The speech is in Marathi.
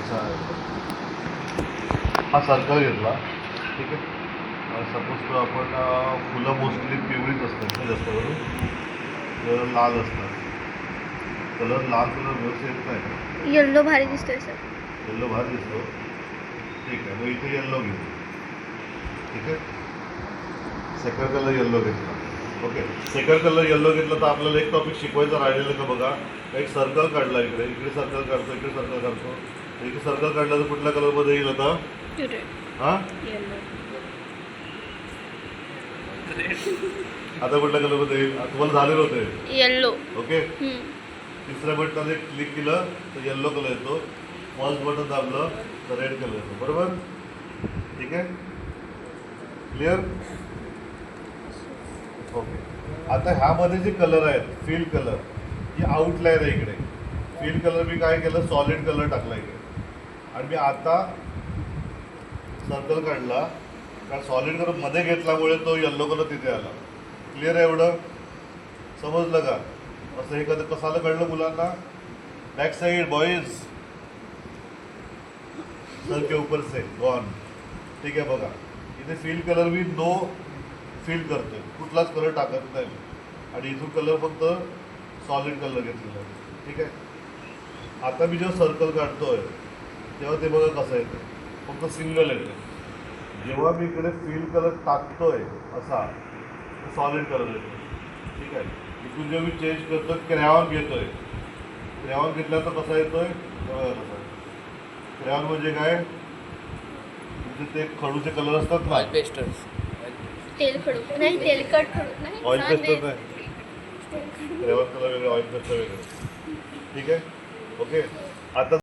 असा हा सर्कल घेतला, ठीक आहे. सपोज तो आपण फुलं मोस्टली पिवळीच असतात ना जास्त करून, तर लाल असतात. कलर लाल कलर व्यवस्थित येत नाही. येल्लो भारी दिसतोय सर. येल्लो भारी दिसतो. ठीक आहे, मग इथे येल्लो घेऊ. ठीक आहे, सेकंड कलर येल्लो घेतला. ओके, सेकंड कलर येल्लो घेतला तर आपल्याला एक टॉपिक शिकवायचं राहिलेलं का बघा. एक सर्कल काढला, इकडे इकडे सर्कल काढतो, इकडे सर्कल काढतो. इकडे सर्कल काढला तर कुठल्या कलरमध्ये येईल आता? हां, आता कुठल्या कलरमध्ये येईल? तुम्हाला झालेलं होतं येल्लो. ओके. तिसऱ्या बटनाने क्लिक केलं तर येल्लो कलर येतो. फर्स्ट बटन दाबलं तर रेड कलर येतो. बरोबर, ठीक आहे, क्लिअर. ओके, आता ह्यामध्ये जे कलर आहेत, फील कलर, ही आउटलाईन आहे इकडे. फील कलर मी काय केलं, सॉलिड कलर टाकला इकडे. आणि मी आता सर्कल काढला, कारण सॉलिड कलर मध्ये घेतल्यामुळे तो येल्लो कलर तिथे आला. क्लिअर आहे एवढं? समजलं का? असं हे कधी कसाला कळलं मुलांना? बॅक साइड बॉईज, सर के ऊपर से गॉन. ठीक आहे, बघा इथे feel colour me know feel करतोय, कुठलाच कलर टाकत नाही. आणि इथून कलर फक्त सॉलिड कलर घेतलेला आहे. ठीक आहे, आता मी जेव्हा सर्कल काढतोय तेव्हा ते बघा कसं येतं, फक्त सिंगल येतं. जेव्हा मी इकडे फील कलर टाकतोय असा, सॉलिड कलर येतो. ठीक आहे, इथून जेव्हा मी चेंज करतो, क्रेयॉन घेतोय, क्रेयॉन घेतल्यानंतर कसा येतोय बघा कसा. क्रेयॉन म्हणजे काय, तुमचे ते खडूचे कलर असतात ना, तेल खडू नाही, तेलकट खडू नाही, ऑइल पेस्टर नाही, क्रेयॉन कलर वेगळे, ऑइल पेस्टर वेगळे. ठीक आहे, ओके. आता